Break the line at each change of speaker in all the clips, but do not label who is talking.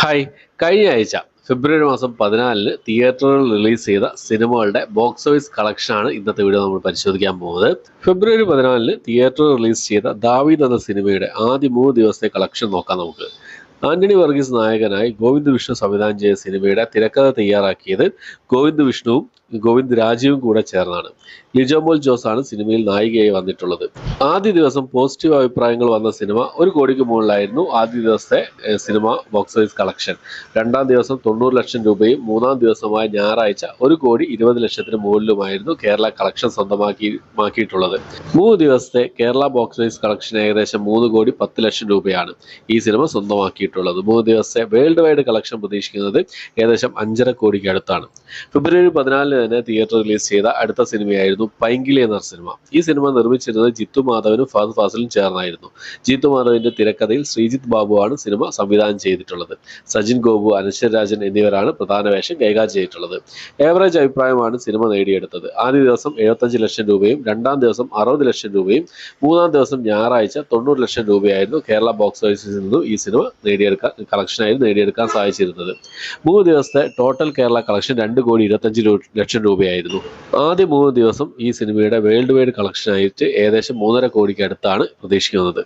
Hi, കഴിഞ്ഞ ആഴ്ച ഫെബ്രുവരി മാസം 14-ന് തിയേറ്ററുകളിൽ റിലീസ് ചെയ്ത സിനിമകളുടെ ബോക്സ് ഓഫീസ് കളക്ഷനാണ് ഇന്നത്തെ വീഡിയോ നമ്മൾ പരിശോധിക്കാൻ പോകുന്നത്. ഫെബ്രുവരി 14-ന് തിയേറ്ററിൽ റിലീസ് ചെയ്ത ദാവീദ് എന്ന സിനിമയുടെ ആദ്യ 3 ദിവസത്തെ കളക്ഷൻ നോക്കാം നമുക്ക്. ആന്റണി വർഗീസ് നായകനായി ഗോവിന്ദ് വിഷ്ണു സംവിധാനം ചെയ്ത സിനിമയുടെ തിരക്കഥ തയ്യാറാക്കിയത് ഗോവിന്ദ് വിഷ്ണുവും ഗോവിന്ദ് രാജീവും കൂടെ ചേർന്നാണ്. ലിജോ മോൾ ജോസ് ആണ് സിനിമയിൽ നായികയായി വന്നിട്ടുള്ളത്. ആദ്യ ദിവസം പോസിറ്റീവ് അഭിപ്രായങ്ങൾ വന്ന സിനിമ 1 കോടിക്ക് മുകളിലായിരുന്നു ആദ്യ ദിവസത്തെ സിനിമ ബോക്സ് ഓഫീസ് കളക്ഷൻ. രണ്ടാം ദിവസം 90 ലക്ഷം രൂപയും മൂന്നാം ദിവസമായ ഞായറാഴ്ച 1 കോടി 20 ലക്ഷത്തിന് മുകളിലുമായിരുന്നു കേരള കളക്ഷൻ സ്വന്തമാക്കിയിട്ടുള്ളത്. 3 ദിവസത്തെ കേരള ബോക്സ് ഓഫീസ് കളക്ഷൻ ഏകദേശം 3 കോടി 10 ലക്ഷം രൂപയാണ് ഈ സിനിമ സ്വന്തമാക്കിയിട്ടുള്ളത്. 3 ദിവസത്തെ വേൾഡ് വൈഡ് കളക്ഷൻ പ്രതീക്ഷിക്കുന്നത് ഏകദേശം 5.5 കോടിക്ക് അടുത്താണ്. ഫെബ്രുവരി 14-ന് തന്നെ തിയേറ്റർ റിലീസ് ചെയ്ത അടുത്ത സിനിമയായിരുന്നു പൈങ്കിളി എന്ന സിനിമ. ഈ സിനിമ നിർമ്മിച്ചിരുന്നത് ജിത്തു മാധവനും ഫഹദ് ഫാസിലും ചേർന്നായിരുന്നു. ജിത്തു മാധവന്റെ തിരക്കഥയിൽ ശ്രീജിത്ത് ബാബുവാണ് സിനിമ സംവിധാനം ചെയ്തിട്ടുള്ളത്. സജിൻ ഗോപു, അനശ്വര രാജൻ എന്നിവരാണ് പ്രധാന വേഷം കൈകാര്യം ചെയ്തിട്ടുള്ളത്. ഏവറേജ് അഭിപ്രായമാണ് സിനിമ നേടിയെടുത്തത്. ആദ്യ ദിവസം 75 ലക്ഷം രൂപയും രണ്ടാം ദിവസം 60 ലക്ഷം രൂപയും മൂന്നാം ദിവസം ഞായറാഴ്ച 90 ലക്ഷം രൂപയായിരുന്നു കേരള ബോക്സ് ഓഫീസിൽ നിന്നും ഈ സിനിമ നേടിയെടുക്കാൻ സാധിച്ചിരുന്നത്. 3 ദിവസത്തെ ടോട്ടൽ കേരള കളക്ഷൻ 2 കോടി 25 ലക്ഷം രൂപയായിരുന്നു. ആദ്യ 3 ദിവസം ഈ സിനിമയുടെ വേൾഡ് വൈഡ് കളക്ഷനായിട്ട് ഏകദേശം 3.5 കോടിക്ക് അടുത്താണ് പ്രതീക്ഷിക്കുന്നത്.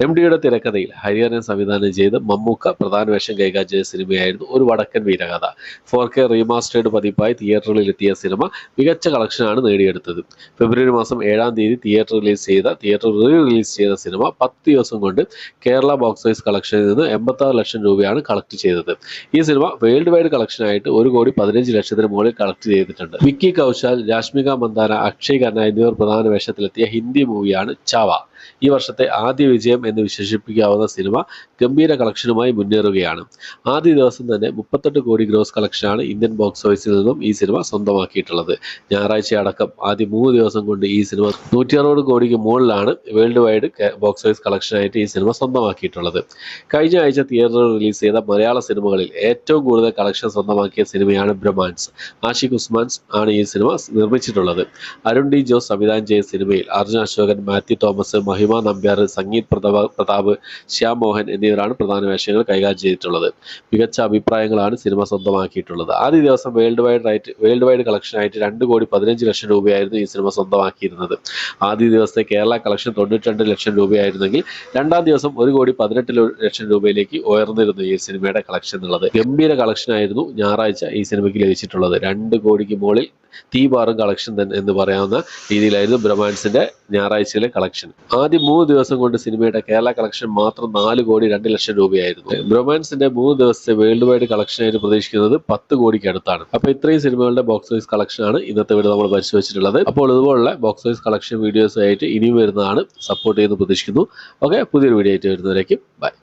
MDയുടെ തിരക്കഥയിൽ ഹരിഹരൻ സംവിധാനം ചെയ്ത് മമ്മൂക്ക പ്രധാന വേഷം കൈകാര്യം ചെയ്ത സിനിമയായിരുന്നു ഒരു വടക്കൻ വീരകഥ. 4K റീമാസ്റ്റേർഡ് പതിപ്പായി തിയേറ്ററുകളിൽ എത്തിയ സിനിമ മികച്ച കളക്ഷനാണ് നേടിയെടുത്തത്. ഫെബ്രുവരി മാസം 7-ാം തീയതി തിയേറ്റർ റിലീസ് ചെയ്ത സിനിമ 10 ദിവസം കൊണ്ട് കേരള ബോക്സ് ഓഫീസ് കളക്ഷനിൽ നിന്ന് 86 ലക്ഷം രൂപയാണ് കളക്ട് ചെയ്തത്. ഈ സിനിമ വേൾഡ് വൈഡ് കളക്ഷനായിട്ട് 1 കോടി 15 ലക്ഷത്തിന് മുകളിൽ കളക്ട് ചെയ്തിട്ടുണ്ട്. വിക്കി കൗശാൽ, രാഷ്മിക മന്ദാന, അക്ഷയ് ഖന്ന എന്നിവർ പ്രധാന വേഷത്തിലെത്തിയ ഹിന്ദി മൂവിയാണ് ചാവ. ഈ വർഷത്തെ ആദ്യ വിജയം എന്ന് വിശേഷിപ്പിക്കാവുന്ന സിനിമ ഗംഭീര കളക്ഷനുമായി മുന്നേറുകയാണ്. ആദ്യ ദിവസം തന്നെ 38 കോടി ഗ്രോസ് കളക്ഷനാണ് ഇന്ത്യൻ ബോക്സ് ഓഫീസിൽ നിന്നും ഈ സിനിമ സ്വന്തമാക്കിയിട്ടുള്ളത്. ഞായറാഴ്ച അടക്കം ആദ്യ 3 ദിവസം കൊണ്ട് ഈ സിനിമ 160 കോടിക്ക് മുകളിലാണ് വേൾഡ് വൈഡ് ബോക്സ് ഓഫീസ് കളക്ഷനായിട്ട് ഈ സിനിമ സ്വന്തമാക്കിയിട്ടുള്ളത്. കഴിഞ്ഞ ആഴ്ച തിയേറ്ററിൽ റിലീസ് ചെയ്ത മലയാള സിനിമകളിൽ ഏറ്റവും കൂടുതൽ കളക്ഷൻ സ്വന്തമാക്കിയ സിനിമയാണ് ബ്രഹ്മാൻസ്. ആഷിഖ് ഉസ്മാൻ ആണ് ഈ സിനിമ നിർമ്മിച്ചിട്ടുള്ളത്. അരുൺ ഡി ജോസ് സംവിധാനം ചെയ്ത സിനിമയിൽ അർജുൻ അശോകൻ, മാത്യു തോമസ്, മഹിമ നമ്പ്യാർ, സംഗീത് പ്രതാപ്, ശ്യാം മോഹൻ എന്നിവരാണ് പ്രധാന വേഷങ്ങൾ കൈകാര്യം ചെയ്തിട്ടുള്ളത്. മികച്ച അഭിപ്രായങ്ങളാണ് സിനിമ സ്വന്തമാക്കിയിട്ടുള്ളത്. ആദ്യ ദിവസം വേൾഡ് വൈഡ് കളക്ഷനായിട്ട് 2 കോടി 15 ലക്ഷം രൂപയായിരുന്നു ഈ സിനിമ സ്വന്തമാക്കിയിരുന്നത്. ആദ്യ ദിവസത്തെ കേരള കളക്ഷൻ 92 ലക്ഷം രൂപയായിരുന്നെങ്കിൽ രണ്ടാം ദിവസം 1 കോടി 18 ലക്ഷം രൂപയിലേക്ക് ഉയർന്നിരുന്നു ഈ സിനിമയുടെ കളക്ഷൻ എന്നുള്ളത്. ഗംഭീര കളക്ഷനായിരുന്നു ഞായറാഴ്ച ഈ സിനിമയ്ക്ക് ലഭിച്ചിട്ടുള്ളത്. 2 കോടിക്ക് മുകളിൽ തീപാറും കളക്ഷൻ എന്ന് പറയാവുന്ന രീതിയിലായിരുന്നു ബ്രഹ്മാൻസിന്റെ ഞായറാഴ്ചയിലെ കളക്ഷൻ. ആദ്യ 3 ദിവസം കൊണ്ട് സിനിമയുടെ കേരള കളക്ഷൻ മാത്രം 4 കോടി 2 ലക്ഷം രൂപയായിരുന്നു. ബ്രഹ്മാൻസിന്റെ 3 ദിവസത്തെ വേൾഡ് വൈഡ് കളക്ഷനായിട്ട് പ്രതീക്ഷിക്കുന്നത് 10 കോടിക്ക് അടുത്താണ്. അപ്പോൾ ഇത്രയും സിനിമകളുടെ ബോക്സ് ഓഫീസ് കളക്ഷനാണ് ഇന്നത്തെ വീഡിയോ നമ്മൾ പരിശോധിച്ചിട്ടുള്ളത്. അപ്പോൾ ഇതുപോലുള്ള ബോക്സ് ഓഫീസ് കളക്ഷൻ വീഡിയോസ് ആയിട്ട് ഇനിയും വരുന്നതാണ്. സപ്പോർട്ട് ചെയ്യുന്ന പ്രതീക്ഷിക്കുന്നു. ഓക്കെ, പുതിയൊരു വീഡിയോ ആയിട്ട് വരുന്നവരേക്കും ബൈ.